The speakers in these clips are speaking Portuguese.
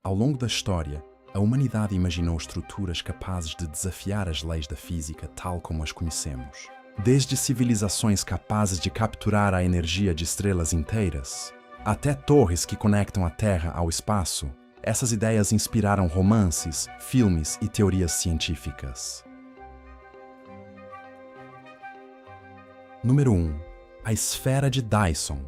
Ao longo da história, a humanidade imaginou estruturas capazes de desafiar as leis da física tal como as conhecemos. Desde civilizações capazes de capturar a energia de estrelas inteiras, até torres que conectam a Terra ao espaço, essas ideias inspiraram romances, filmes e teorias científicas. Número 1. A esfera de Dyson.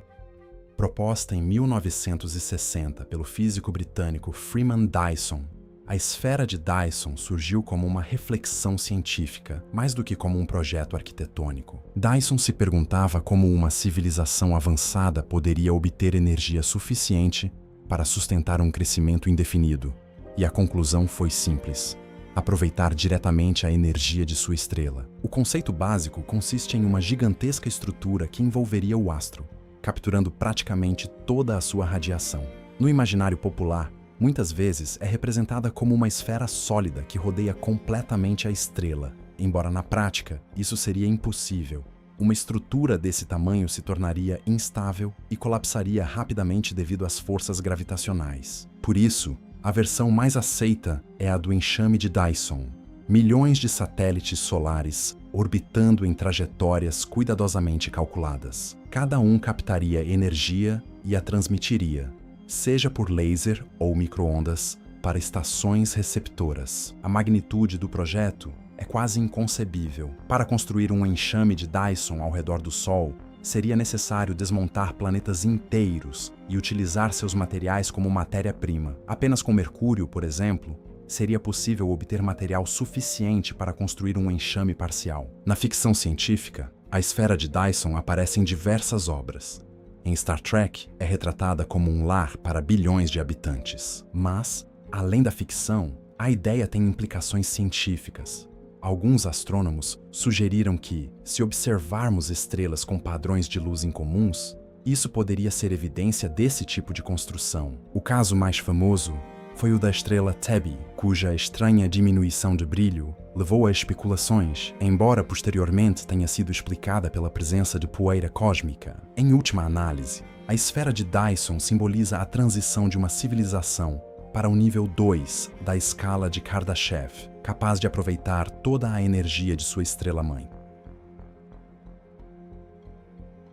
Proposta em 1960 pelo físico britânico Freeman Dyson, a esfera de Dyson surgiu como uma reflexão científica, mais do que como um projeto arquitetônico. Dyson se perguntava como uma civilização avançada poderia obter energia suficiente para sustentar um crescimento indefinido, e a conclusão foi simples: aproveitar diretamente a energia de sua estrela. O conceito básico consiste em uma gigantesca estrutura que envolveria o astro, capturando praticamente toda a sua radiação. No imaginário popular, muitas vezes é representada como uma esfera sólida que rodeia completamente a estrela, embora na prática isso seria impossível. Uma estrutura desse tamanho se tornaria instável e colapsaria rapidamente devido às forças gravitacionais. Por isso, a versão mais aceita é a do enxame de Dyson. Milhões de satélites solares orbitando em trajetórias cuidadosamente calculadas. Cada um captaria energia e a transmitiria, seja por laser ou micro-ondas, para estações receptoras. A magnitude do projeto é quase inconcebível. Para construir um enxame de Dyson ao redor do Sol, seria necessário desmontar planetas inteiros e utilizar seus materiais como matéria-prima. Apenas com Mercúrio, por exemplo, seria possível obter material suficiente para construir um enxame parcial. Na ficção científica, a esfera de Dyson aparece em diversas obras. Em Star Trek, é retratada como um lar para bilhões de habitantes. Mas, além da ficção, a ideia tem implicações científicas. Alguns astrônomos sugeriram que, se observarmos estrelas com padrões de luz incomuns, isso poderia ser evidência desse tipo de construção. O caso mais famoso foi o da estrela Tebbe, cuja estranha diminuição de brilho levou a especulações, embora posteriormente tenha sido explicada pela presença de poeira cósmica. Em última análise, a esfera de Dyson simboliza a transição de uma civilização para o nível 2 da escala de Kardashev, capaz de aproveitar toda a energia de sua estrela-mãe.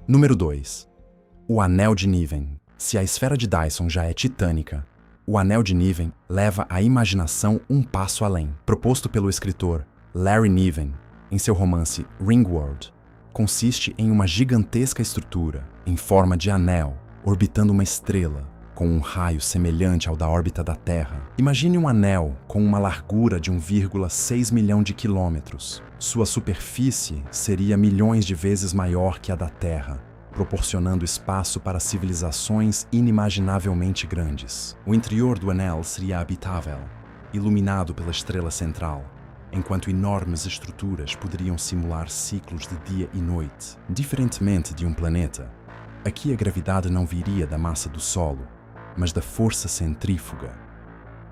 Número 2. O Anel de Niven. Se a esfera de Dyson já é titânica, o Anel de Niven leva a imaginação um passo além. Proposto pelo escritor Larry Niven em seu romance Ringworld, consiste em uma gigantesca estrutura, em forma de anel, orbitando uma estrela, com um raio semelhante ao da órbita da Terra. Imagine um anel com uma largura de 1,6 milhão de quilômetros. Sua superfície seria milhões de vezes maior que a da Terra, proporcionando espaço para civilizações inimaginavelmente grandes. O interior do anel seria habitável, iluminado pela estrela central, enquanto enormes estruturas poderiam simular ciclos de dia e noite. Diferentemente de um planeta, aqui a gravidade não viria da massa do solo, mas da força centrífuga.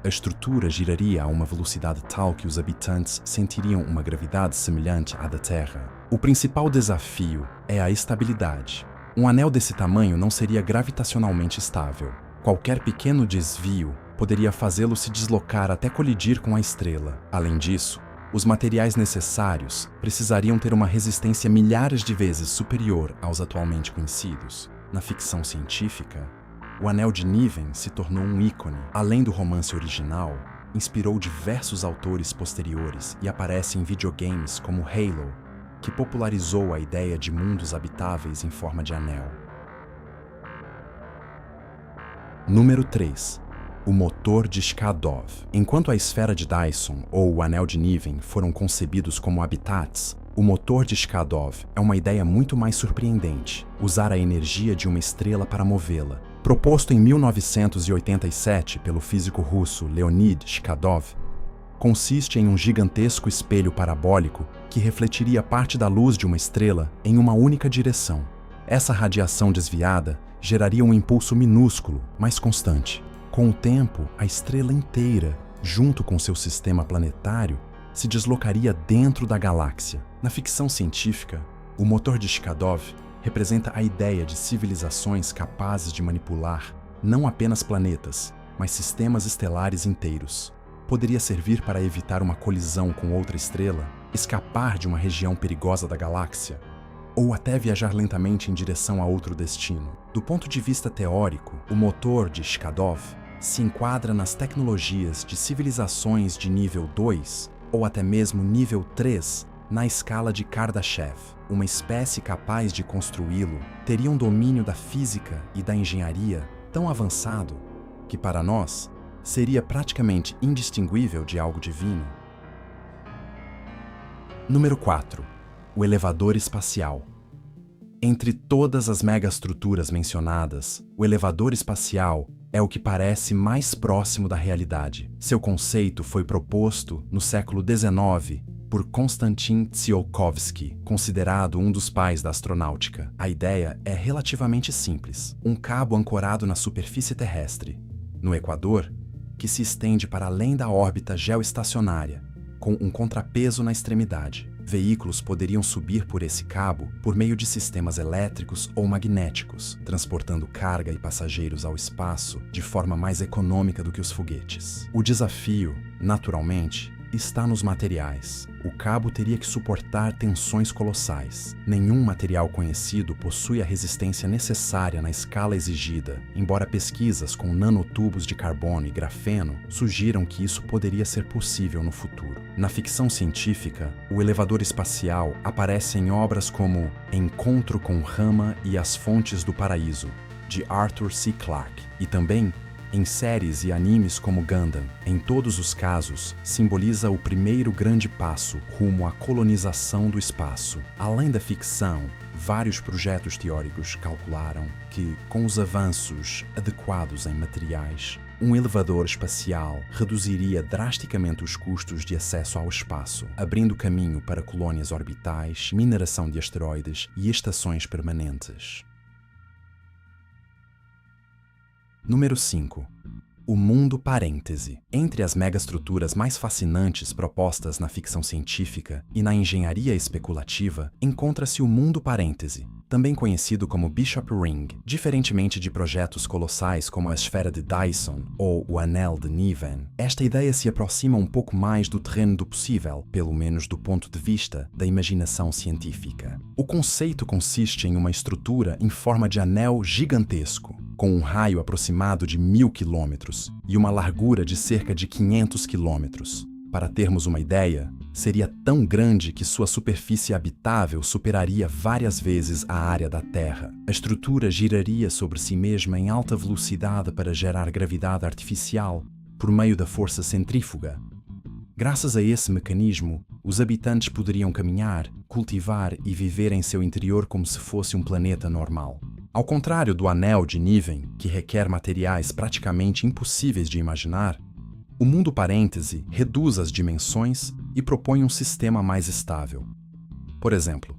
A estrutura giraria a uma velocidade tal que os habitantes sentiriam uma gravidade semelhante à da Terra. O principal desafio é a estabilidade. Um anel desse tamanho não seria gravitacionalmente estável. Qualquer pequeno desvio poderia fazê-lo se deslocar até colidir com a estrela. Além disso, os materiais necessários precisariam ter uma resistência milhares de vezes superior aos atualmente conhecidos. Na ficção científica, o Anel de Niven se tornou um ícone. Além do romance original, inspirou diversos autores posteriores e aparece em videogames como Halo, que popularizou a ideia de mundos habitáveis em forma de anel. Número 3. O motor de Skadov. Enquanto a esfera de Dyson ou o Anel de Niven foram concebidos como habitats, o motor de Skadov é uma ideia muito mais surpreendente: usar a energia de uma estrela para movê-la. Proposto em 1987 pelo físico russo Leonid Skadov, consiste em um gigantesco espelho parabólico que refletiria parte da luz de uma estrela em uma única direção. Essa radiação desviada geraria um impulso minúsculo, mas constante. Com o tempo, a estrela inteira, junto com seu sistema planetário, se deslocaria dentro da galáxia. Na ficção científica, o motor de Skadov representa a ideia de civilizações capazes de manipular não apenas planetas, mas sistemas estelares inteiros. Poderia servir para evitar uma colisão com outra estrela, escapar de uma região perigosa da galáxia, ou até viajar lentamente em direção a outro destino. Do ponto de vista teórico, o motor de Shkadov se enquadra nas tecnologias de civilizações de nível 2 ou até mesmo nível 3 na escala de Kardashev. Uma espécie capaz de construí-lo teria um domínio da física e da engenharia tão avançado que, para nós, seria praticamente indistinguível de algo divino. Número 4. O elevador espacial. Entre todas as megaestruturas mencionadas, o elevador espacial é o que parece mais próximo da realidade. Seu conceito foi proposto no século XIX por Konstantin Tsiolkovsky, considerado um dos pais da astronáutica. A ideia é relativamente simples: um cabo ancorado na superfície terrestre, no Equador, que se estende para além da órbita geoestacionária, com um contrapeso na extremidade. Veículos poderiam subir por esse cabo por meio de sistemas elétricos ou magnéticos, transportando carga e passageiros ao espaço de forma mais econômica do que os foguetes. O desafio, naturalmente, está nos materiais. O cabo teria que suportar tensões colossais. Nenhum material conhecido possui a resistência necessária na escala exigida, embora pesquisas com nanotubos de carbono e grafeno sugiram que isso poderia ser possível no futuro. Na ficção científica, o elevador espacial aparece em obras como Encontro com Rama e as Fontes do Paraíso, de Arthur C. Clarke, e também em séries e animes como Gundam. Em todos os casos, simboliza o primeiro grande passo rumo à colonização do espaço. Além da ficção, vários projetos teóricos calcularam que, com os avanços adequados em materiais, um elevador espacial reduziria drasticamente os custos de acesso ao espaço, abrindo caminho para colônias orbitais, mineração de asteroides e estações permanentes. Número 5. O mundo parêntese. Entre as megaestruturas mais fascinantes propostas na ficção científica e na engenharia especulativa, encontra-se o mundo parêntese, também conhecido como Bishop Ring. Diferentemente de projetos colossais como a esfera de Dyson ou o anel de Niven, esta ideia se aproxima um pouco mais do terreno do possível, pelo menos do ponto de vista da imaginação científica. O conceito consiste em uma estrutura em forma de anel gigantesco, com um raio aproximado de 1000 quilômetros e uma largura de cerca de 500 quilômetros. Para termos uma ideia, seria tão grande que sua superfície habitável superaria várias vezes a área da Terra. A estrutura giraria sobre si mesma em alta velocidade para gerar gravidade artificial por meio da força centrífuga. Graças a esse mecanismo, os habitantes poderiam caminhar, cultivar e viver em seu interior como se fosse um planeta normal. Ao contrário do anel de Niven, que requer materiais praticamente impossíveis de imaginar, o mundo parêntese reduz as dimensões e propõe um sistema mais estável. Por exemplo,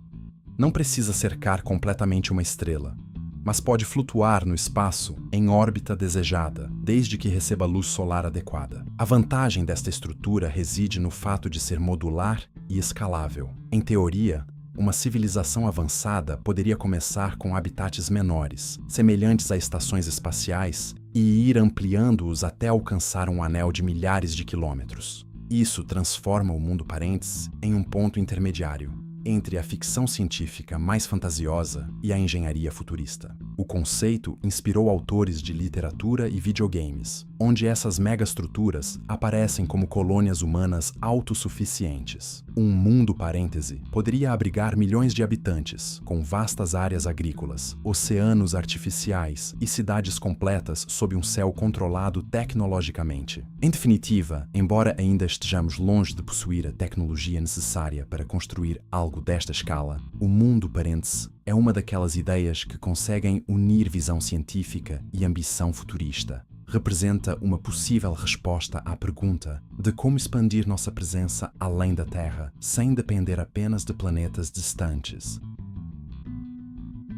não precisa cercar completamente uma estrela, mas pode flutuar no espaço em órbita desejada, desde que receba luz solar adequada. A vantagem desta estrutura reside no fato de ser modular e escalável. Em teoria, uma civilização avançada poderia começar com habitats menores, semelhantes a estações espaciais, e ir ampliando-os até alcançar um anel de milhares de quilômetros. Isso transforma o mundo parêntese em um ponto intermediário entre a ficção científica mais fantasiosa e a engenharia futurista. O conceito inspirou autores de literatura e videogames, onde essas megaestruturas aparecem como colônias humanas autossuficientes. Um mundo parêntese poderia abrigar milhões de habitantes, com vastas áreas agrícolas, oceanos artificiais e cidades completas sob um céu controlado tecnologicamente. Em definitiva, embora ainda estejamos longe de possuir a tecnologia necessária para construir algo desta escala, o mundo parêntese é uma daquelas ideias que conseguem unir visão científica e ambição futurista. Representa uma possível resposta à pergunta de como expandir nossa presença além da Terra, sem depender apenas de planetas distantes.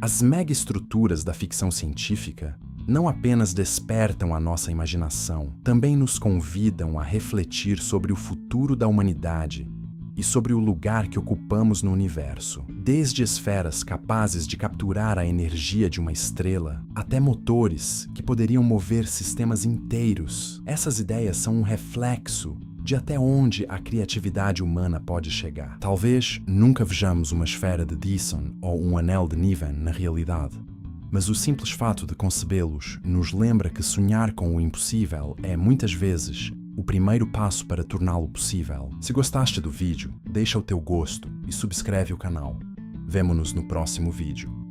As megaestruturas da ficção científica não apenas despertam a nossa imaginação, também nos convidam a refletir sobre o futuro da humanidade e sobre o lugar que ocupamos no universo. Desde esferas capazes de capturar a energia de uma estrela, até motores que poderiam mover sistemas inteiros. Essas ideias são um reflexo de até onde a criatividade humana pode chegar. Talvez nunca vejamos uma esfera de Dyson ou um anel de Niven na realidade, mas o simples fato de concebê-los nos lembra que sonhar com o impossível é, muitas vezes, o primeiro passo para torná-lo possível. Se gostaste do vídeo, deixa o teu gosto e subscreve o canal. Vemo-nos no próximo vídeo.